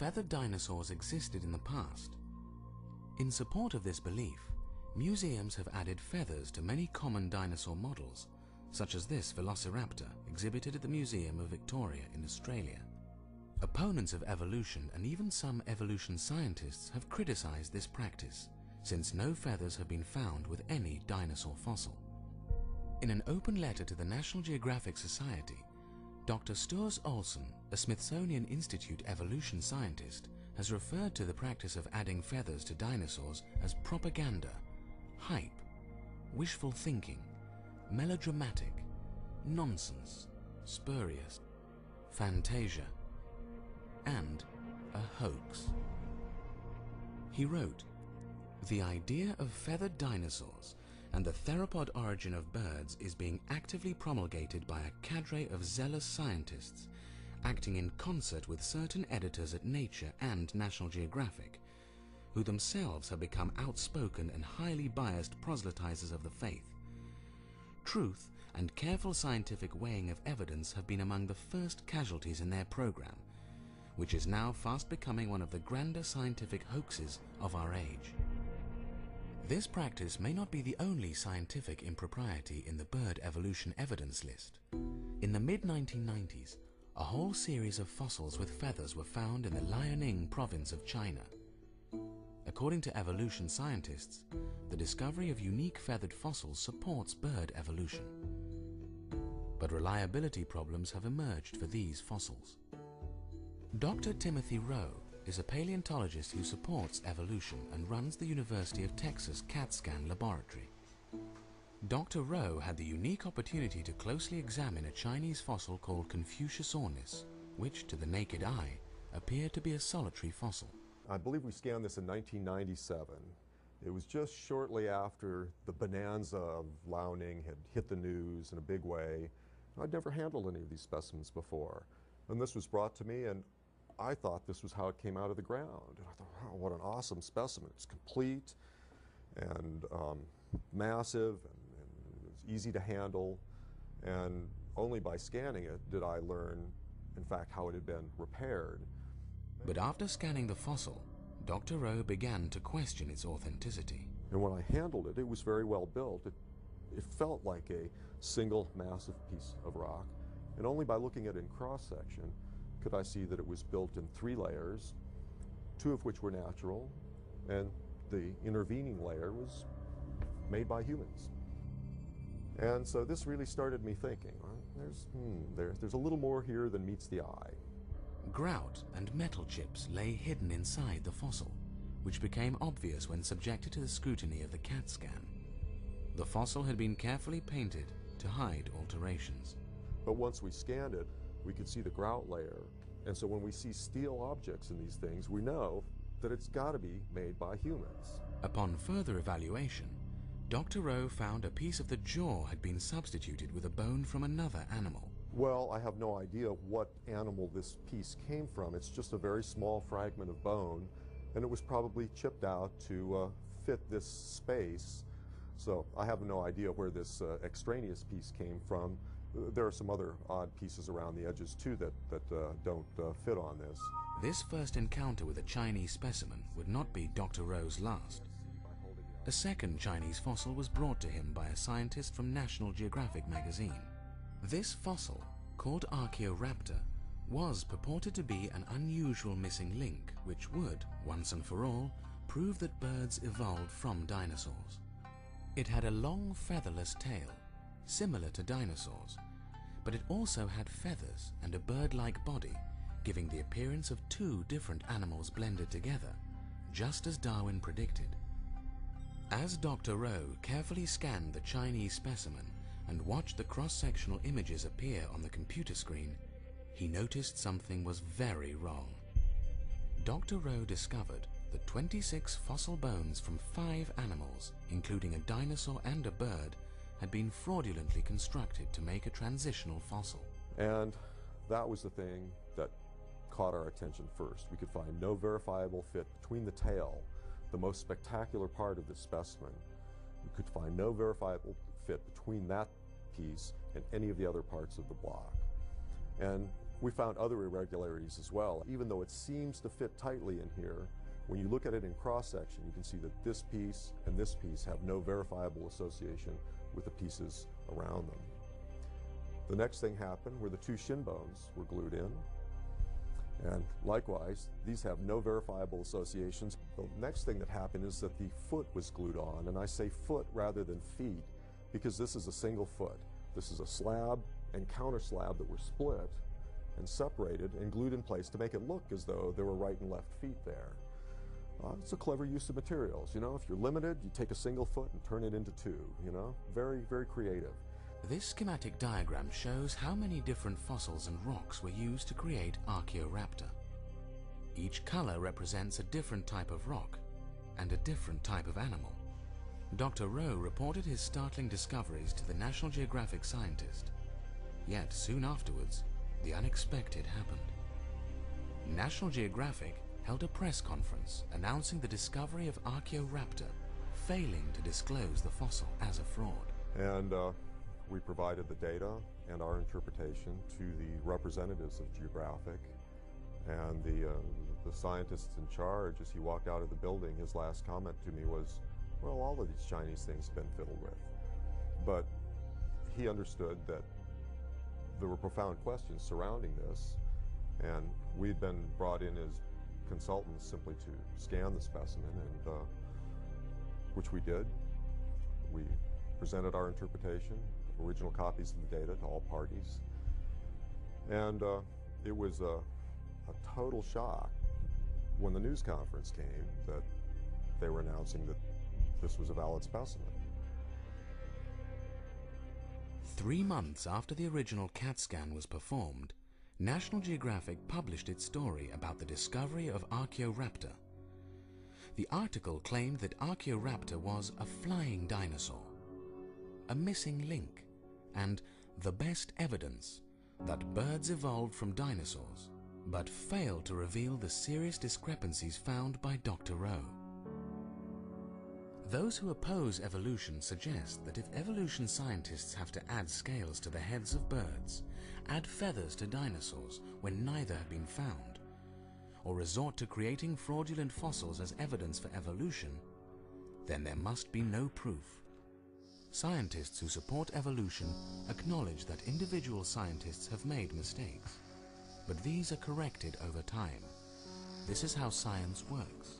feathered dinosaurs existed in the past. In support of this belief, museums have added feathers to many common dinosaur models, such as this velociraptor exhibited at the Museum of Victoria in Australia. Opponents of evolution and even some evolution scientists have criticized this practice, since no feathers have been found with any dinosaur fossil. In an open letter to the National Geographic Society, Dr. Storrs Olson, a Smithsonian Institute evolution scientist, has referred to the practice of adding feathers to dinosaurs as propaganda, hype, wishful thinking, melodramatic, nonsense, spurious, fantasia, and a hoax. He wrote, "The idea of feathered dinosaurs and the theropod origin of birds is being actively promulgated by a cadre of zealous scientists acting in concert with certain editors at Nature and National Geographic, who themselves have become outspoken and highly biased proselytizers of the faith. Truth and careful scientific weighing of evidence have been among the first casualties in their program, which is now fast becoming one of the grander scientific hoaxes of our age." This practice may not be the only scientific impropriety in the bird evolution evidence list. In the mid-1990s, a whole series of fossils with feathers were found in the Liaoning province of China. According to evolution scientists, the discovery of unique feathered fossils supports bird evolution. But reliability problems have emerged for these fossils. Dr. Timothy Rowe is a paleontologist who supports evolution and runs the University of Texas CAT scan laboratory. Dr. Rowe had the unique opportunity to closely examine a Chinese fossil called Confucius ornis, which to the naked eye appeared to be a solitary fossil. I believe we scanned this in 1997. It was just shortly after the bonanza of Liaoning had hit the news in a big way. I'd never handled any of these specimens before. And this was brought to me, and I thought this was how it came out of the ground. And I thought, wow, what an awesome specimen. It's complete and massive and it's easy to handle. And only by scanning it did I learn, in fact, how it had been repaired. But after scanning the fossil, Dr. Rowe began to question its authenticity. And when I handled it, it was very well built. It felt like a single massive piece of rock. And only by looking at it in cross-section could I see that it was built in 3 layers, 2 of which were natural, and the intervening layer was made by humans. And so this really started me thinking, well, there's a little more here than meets the eye. Grout and metal chips lay hidden inside the fossil, which became obvious when subjected to the scrutiny of the CAT scan. The fossil had been carefully painted to hide alterations. But once we scanned it, we could see the grout layer. And so when we see steel objects in these things, we know that it's got to be made by humans. Upon further evaluation, Dr. Rowe found a piece of the jaw had been substituted with a bone from another animal. Well, I have no idea what animal this piece came from. It's just a very small fragment of bone, and it was probably chipped out to fit this space. So I have no idea where this extraneous piece came from. There are some other odd pieces around the edges too that don't fit on this. This first encounter with a Chinese specimen would not be Dr. Rowe's last. A second Chinese fossil was brought to him by a scientist from National Geographic magazine. This fossil, called Archaeoraptor, was purported to be an unusual missing link which would, once and for all, prove that birds evolved from dinosaurs. It had a long featherless tail, similar to dinosaurs, but it also had feathers and a bird-like body, giving the appearance of 2 different animals blended together, just as Darwin predicted. As Dr. Rowe carefully scanned the Chinese specimen and watched the cross-sectional images appear on the computer screen, he noticed something was very wrong. Dr. Rowe discovered that 26 fossil bones from 5 animals, including a dinosaur and a bird, had been fraudulently constructed to make a transitional fossil. And that was the thing that caught our attention first. We could find no verifiable fit between the tail, the most spectacular part of this specimen. We could find no verifiable fit between that piece and any of the other parts of the block. And We found other irregularities as well. Even though it seems to fit tightly in here, when you look at it in cross-section, you can see that this piece and this piece have no verifiable association with the pieces around them. The next thing happened where the two shin bones were glued in. And likewise, these have no verifiable associations. The next thing that happened is that the foot was glued on, and I say foot rather than feet because this is a single foot. This is a slab and counter slab that were split and separated and glued in place to make it look as though there were right and left feet there. It's a clever use of materials. You know, if you're limited, you take a single foot and turn it into two, you know? Very, very creative. This schematic diagram shows how many different fossils and rocks were used to create Archaeoraptor. Each color represents a different type of rock and a different type of animal. Dr. Rowe reported his startling discoveries to the National Geographic scientist. Yet soon afterwards, the unexpected happened. National Geographic held a press conference announcing the discovery of Archaeoraptor, failing to disclose the fossil as a fraud. And we provided the data and our interpretation to the representatives of Geographic, and the scientist in charge, as he walked out of the building, his last comment to me was, well, all of these Chinese things have been fiddled with. But he understood that there were profound questions surrounding this, and we'd been brought in as consultants simply to scan the specimen, and which we did. We presented our interpretation, original copies of the data to all parties, and it was a total shock when the news conference came that they were announcing that this was a valid specimen. 3 months after the original CAT scan was performed, National Geographic published its story about the discovery of Archaeoraptor. The article claimed that Archaeoraptor was a flying dinosaur, a missing link, and the best evidence that birds evolved from dinosaurs, but failed to reveal the serious discrepancies found by Dr. Rowe. Those who oppose evolution suggest that if evolution scientists have to add scales to the heads of birds, add feathers to dinosaurs when neither have been found, or resort to creating fraudulent fossils as evidence for evolution, then there must be no proof. Scientists who support evolution acknowledge that individual scientists have made mistakes, but these are corrected over time. This is how science works.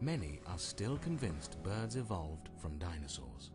Many are still convinced birds evolved from dinosaurs.